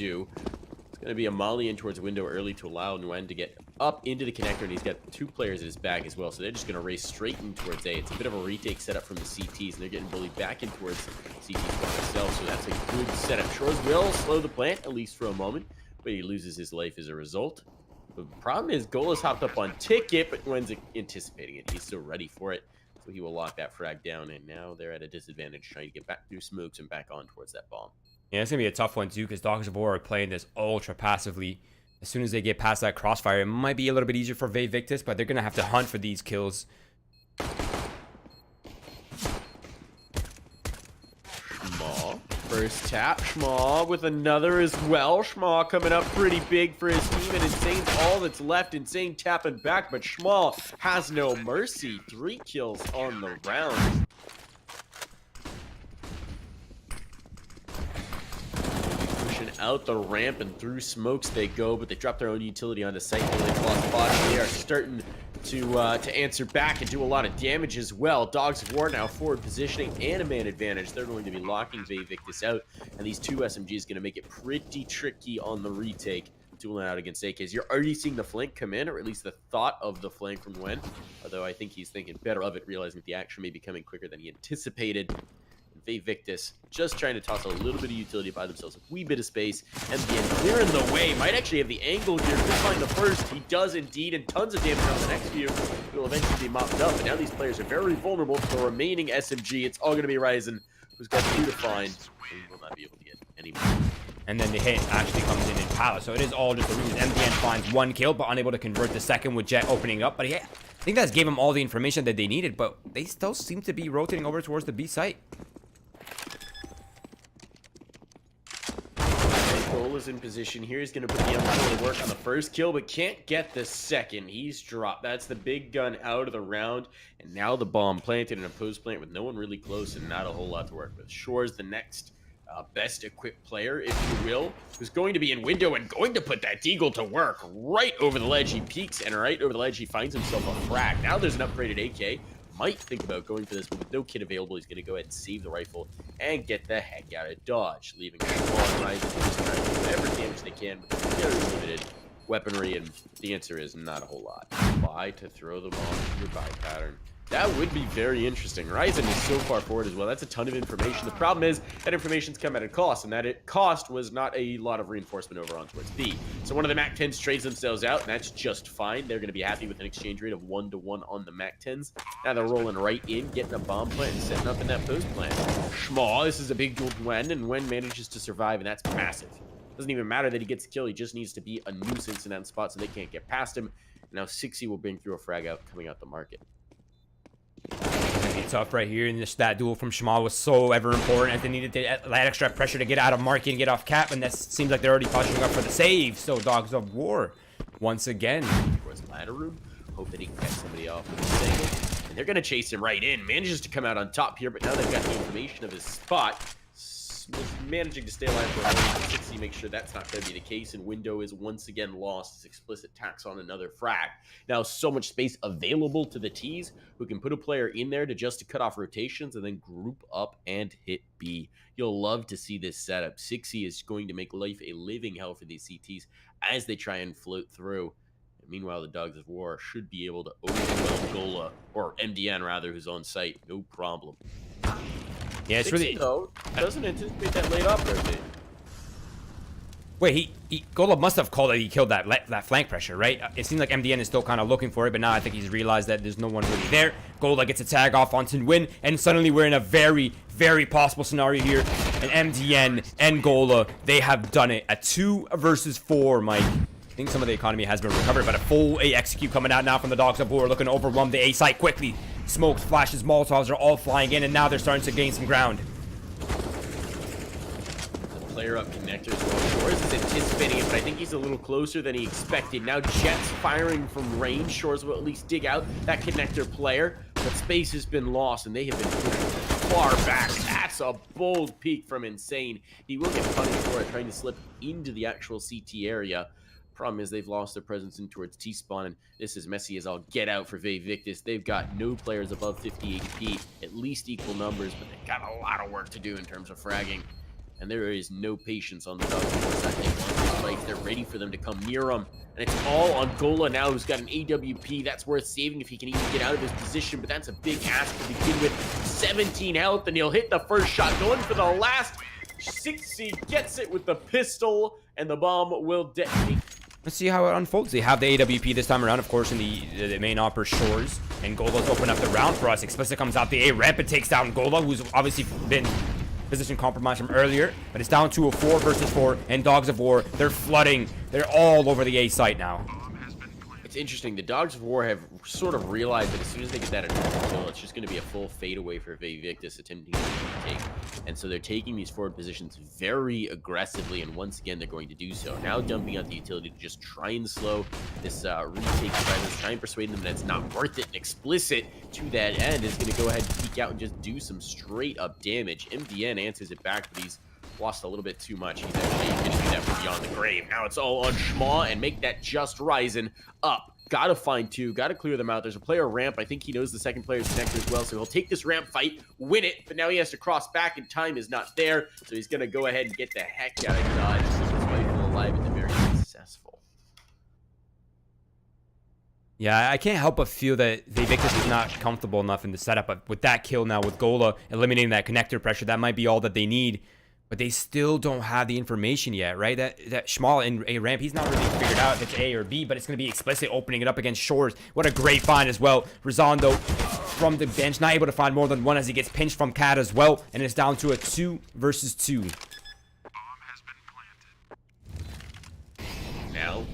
do. It's going to be a molly in towards window early to allow Nguyen to get up into the connector, and he's got 2 players in his bag as well, so they're just going to race straight in towards A. It's a bit of a retake setup from the CTs, and they're getting bullied back in towards CT spawn itself, so that's a good setup. Shores will slow the plant, at least for a moment, but he loses his life as a result. The problem is Gola's hopped up on Ticket, but Nguyen's anticipating it. He's still ready for it, so he will lock that frag down, and now they're at a disadvantage trying to get back through smokes and back on towards that bomb. Yeah, it's going to be a tough one, too, because Dogs of War are playing this ultra passively. As soon as they get past that crossfire, it might be a little bit easier for Vae Victis, but they're going to have to hunt for these kills. Schmaw, first tap. Schmaw with another as well. Schmaw coming up pretty big for his team, and Insane's all that's left. Insane tapping back, but Schmaw has no mercy. 3 kills on the round. Out the ramp and through smokes they go, but they drop their own utility on the site. They've lost body. They are starting to answer back and do a lot of damage as well. Dogs of War now forward positioning and a man advantage. They're going to be locking Vae Victis out, and these 2 SMGs going to make it pretty tricky on the retake. Dueling out against AKs. You're already seeing the flank come in, or at least the thought of the flank from Nguyen, although I think he's thinking better of it, realizing that the action may be coming quicker than he anticipated. Vae Victis just trying to toss a little bit of utility by themselves, a wee bit of space, and clearing the way. Might actually have the angle here. Could find the first. He does indeed, and tons of damage on the next few. Will eventually be mopped up, and now these players are very vulnerable to the remaining SMG. It's all going to be Ryzen, who's got 2 to find, and he will not be able to get any more. And then the hit actually comes in Palace, so it is all just the reason. MDN finds 1 kill, but unable to convert the second with Jet opening up. But yeah, I think that's gave him all the information that they needed, but they still seem to be rotating over towards the B site. Cole is in position here. He's going to put the M4 to work on the first kill, but can't get the second. He's dropped. That's the big gun out of the round, and now the bomb planted in a post plant with no one really close and not a whole lot to work with. Shore's the next best equipped player, if you will, who's going to be in window and going to put that Deagle to work right over the ledge. He peeks, and right over the ledge, he finds himself a frag. Now there's an upgraded AK. Might think about going for this, but with no kit available, he's going to go ahead and save the rifle and get the heck out of dodge, leaving Schmaw and Ryzen just trying to do whatever damage they can with very limited weaponry, and the answer is not a whole lot. Buy to throw them off your buy pattern. That would be very interesting. Ryzen is so far forward as well. That's a ton of information. The problem is that information's come at a cost, and that cost was not a lot of reinforcement over on towards B. So one of the MAC-10s trades themselves out, and that's just fine. They're going to be happy with an exchange rate of 1-to-1 on the MAC-10s. Now they're rolling right in, getting a bomb plant and setting up in that post plant. Schmaw, this is a big duel with Nguyen, and Nguyen manages to survive, and that's massive. Doesn't even matter that he gets a kill. He just needs to be a nuisance in that spot so they can't get past him. Now 60 will bring through a frag out coming out the market. It's tough right here, and that duel from Schmaw was so ever important as they needed that extra pressure to get out of market and get off cap, and that seems like they're already pushing up for the save. So Dogs of War once again towards the ladder room, hope that he can catch somebody off with this angle, and they're going to chase him right in. Manages to come out on top here, but now they've got the information of his spot. Managing to stay alive for a moment. 60 make sure that's not going to be the case, and window is once again lost as explicit tax on another frag. Now so much space available to the T's, who can put a player in there to just to cut off rotations and then group up and hit B. You'll love to see this setup. 60 is going to make life a living hell for these CTs as they try and float through. And meanwhile, the Dogs of War should be able to overwhelm Gola, or MDN rather, who's on site, no problem. Yeah, it's really though doesn't anticipate that late up rotate. Wait, Gola must have called that he killed that flank pressure, right? It seems like MDN is still kind of looking for it, but now I think he's realized that there's no one really there. Gola gets a tag off on Win, and suddenly we're in a very, very possible scenario here. And MDN and Gola, they have done it. A 2 versus 4, Mike. I think some of the economy has been recovered, but a full A execute coming out now from the Dogs of War, looking to overwhelm the A site quickly. Smokes, flashes, Molotovs are all flying in, and now they're starting to gain some ground. The player up connector as well. Shores is anticipating it, but I think he's a little closer than he expected. Now Jet's firing from range. Shores will at least dig out that connector player, but space has been lost, and they have been pushed far back. That's a bold peek from Insane. He will get punished for it, trying to slip into the actual CT area. Problem is they've lost their presence in towards T-spawn, and this is messy as all get out for Vae Victis. They've got no players above 50 HP, at least equal numbers, but they've got a lot of work to do in terms of fragging. and there is no patience on the Dogs of War side. They want these fights. They're ready for them to come near them. And it's all on Gola now, who's got an AWP. That's worth saving if he can even get out of his position, but that's a big ask to begin with. 17 health, and he'll hit the first shot, going for the last. 60 gets it with the pistol, and the bomb will detonate. Let's see how it unfolds. They have the AWP this time around, of course, in the main upper shores. And Gola's open up the round for us. Explicit comes out the A ramp and takes down Gola, who's obviously been position compromised from earlier. But it's down to a 4 versus 4. And Dogs of War, they're flooding. They're all over the A site now. It's interesting. The Dogs of War have sort of realized that as soon as they get that initial kill, it's just going to be a full fadeaway for Vae Victis attempting to take. And so they're taking these forward positions very aggressively, and once again, they're going to do so. Now dumping out the utility to just try and slow this retake presence, try and persuade them that it's not worth it. And Explicit, to that end, is going to go ahead and peek out and just do some straight-up damage. MDN answers it back, but he's lost a little bit too much. He's actually going to do that from beyond the grave. Now it's all on Schmaw and make that just rising up. Gotta find two, gotta clear them out. There's a player ramp. I think he knows the second player's connector as well, so he'll take this ramp fight, win it, but now he has to cross back and time is not there, so he's gonna go ahead and get the heck out of Dodge. Keep his rifle alive at the very successful. Yeah, I can't help but feel that Vae Victis is not comfortable enough in the setup, but with that kill now, with Gola eliminating that connector pressure, that might be all that they need. But they still don't have the information yet, right? That Schmal in A ramp, he's not really figured out if it's A or B, but it's going to be Explicit opening it up against Shores. What a great find as well. Razan, though, from the bench, not able to find more than one as he gets pinched from Cat as well. And it's down to a 2 versus 2. Now,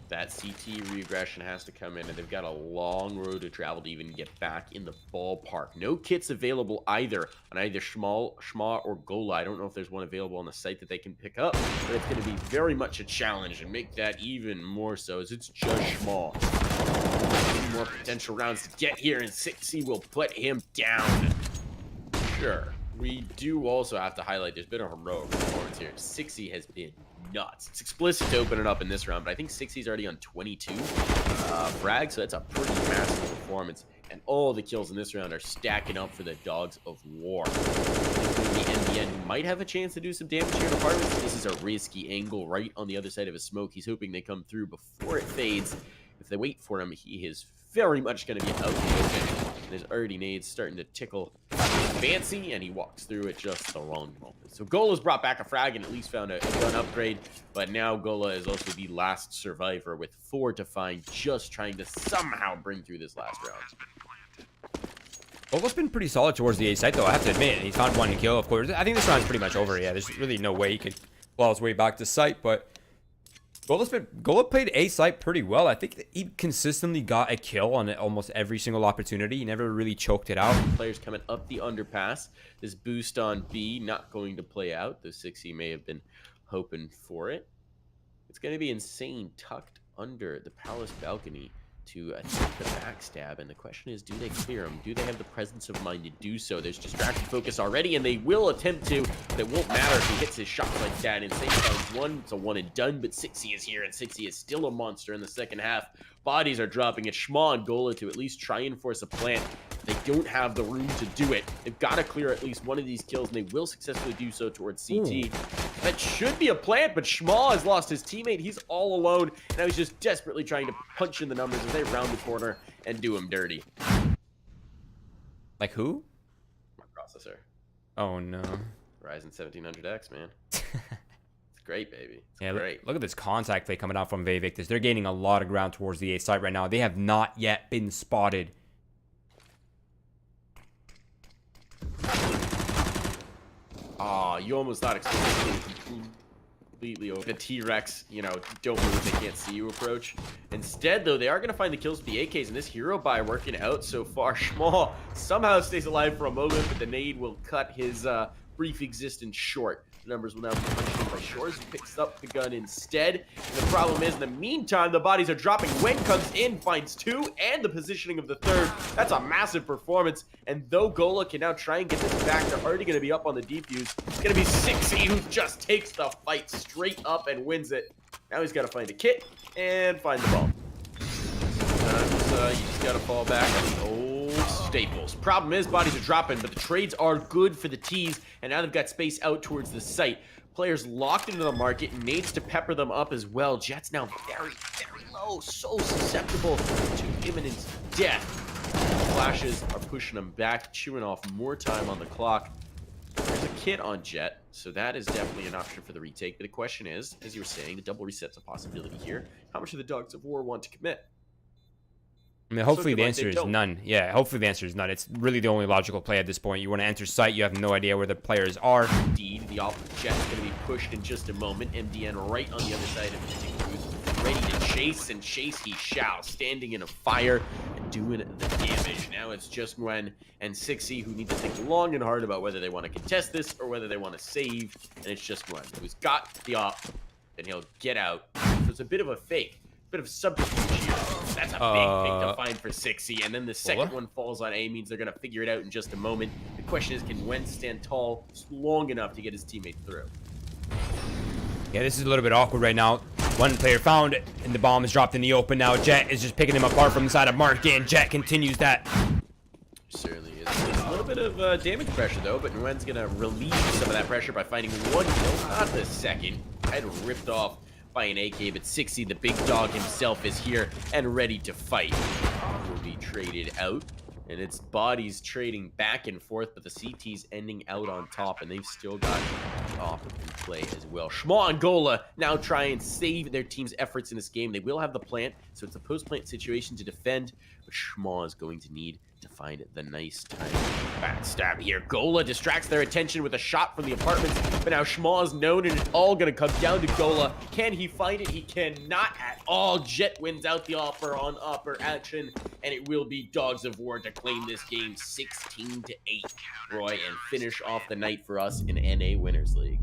that CT regression has to come in, and they've got a long road to travel to even get back in the ballpark. No kits available either on either Schma or Gola. I don't know if there's one available on the site that they can pick up, but it's going to be very much a challenge, and make that even more so as it's just Schma. Two more potential rounds to get here, and 6C will put him down. Sure. We do also have to highlight there's been a heroic performance here. 6C has been nuts. It's Explicit to open it up in this round, but I think 6C's already on 22 frag, so that's a pretty massive performance. And all the kills in this round are stacking up for the Dogs of War. The MDN, who might have a chance to do some damage here in Apartments. This is a risky angle right on the other side of his smoke. He's hoping they come through before it fades. If they wait for him, he is very much going to be out in the open. There's already nades starting to tickle fancy, and he walks through at just the wrong moment. So Gola's brought back a frag and at least found a gun upgrade, but now Gola is also the last survivor with 4 to find, just trying to somehow bring through this last round. Gola's been pretty solid towards the A site, though, I have to admit. He found one kill, of course. I think this round's pretty much over, yeah. There's really no way he could claw his way back to site, but Gola played A site pretty well. I think he consistently got a kill on almost every single opportunity. He never really choked it out. Players coming up the underpass. This boost on B not going to play out, though 6E may have been hoping for it. It's going to be insane tucked under the palace balcony to attempt the backstab, and the question is, do they clear him? Do they have the presence of mind to do so? There's distracted focus already, and they will attempt to, but it won't matter if he hits his shots like that. Insane finds one, it's a one and done, but 6E is here, and 6E is still a monster in the second half. Bodies are dropping. It's Schma and Gola to at least try and force a plant. They don't have the room to do it. They've got to clear at least one of these kills, and they will successfully do so towards CT. That should be a plant, but Schma has lost his teammate. He's all alone. Now he's just desperately trying to punch in the numbers as they round the corner and do him dirty. Like who? My processor. Oh, no. Ryzen 1700X, man. It's great, baby. It's yeah, great. Look at this contact play coming out from Vae Victis. They're gaining a lot of ground towards the A site right now. They have not yet been spotted. Aw, you almost thought Explicit completely over the T-Rex, you know, don't move, they can't see you approach. Instead, though, they are going to find the kills with the AKs, and this hero buy working out so far. Schmal somehow stays alive for a moment, but the nade will cut his brief existence short. The numbers will now be punched in by Shores, who picks up the gun instead. And the problem is, in the meantime, the bodies are dropping. Wen comes in, finds 2, and the positioning of the 3rd. That's a massive performance. And though Gola can now try and get this back, they're already going to be up on the defuse. It's going to be 6E who just takes the fight straight up and wins it. Now he's got to find a kit and find the ball. Sometimes you just got to fall back on the old staples. Problem is, bodies are dropping, but the trades are good for the T's, and now they've got space out towards the site. Players locked into the market, nades to pepper them up as well. Jett's now very, very low, so susceptible to imminent death. Flashes are pushing him back, chewing off more time on the clock. There's a kit on Jett, so that is definitely an option for the retake. But the question is, as you were saying, the double reset's a possibility here. How much do the Dogs of War want to commit? I mean, hopefully the answer is none. Yeah, hopefully the answer is none. It's really the only logical play at this point. You want to enter site, you have no idea where the players are. Indeed, the off Jett is going to be pushed in just a moment. MDN right on the other side of the booth, ready to chase, and chase he shall. Standing in a fire and doing the damage. Now it's just Gwen and Sixy who need to think long and hard about whether they want to contest this or whether they want to save. And it's just Gwen who's got the op, and he'll get out. So it's a bit of a fake. Bit of subterfuge here. That's a big thing to find for Sixy. And then the second one falls on A, means they're going to figure it out in just a moment. The question is, can Wen stand tall long enough to get his teammate through? Yeah, this is a little bit awkward right now. One player found, and the bomb is dropped in the open now. Jett is just picking him apart from the side of Mark, and Jett continues that. Certainly is. There's a little bit of damage pressure, though, but Nguyen's going to relieve some of that pressure by finding one kill, not the second. Head ripped off by an AK, but Sixy, the big dog himself, is here and ready to fight. Will be traded out, and it's bodies trading back and forth, but the CT's ending out on top, and they've still got off in play as well. Schma and Gola now try and save their team's efforts in this game. They will have the plant, so it's a post-plant situation to defend, but Schma is going to need to find the nice time backstab here. Gola distracts their attention with a shot from the apartments, but now Schma is known, and it's all going to come down to Gola. Can he find it? He cannot at all. Jett wins out the offer on upper action, and it will be Dogs of War to claim this game 16-8, Roy, and finish off the night for us in NA Winners League.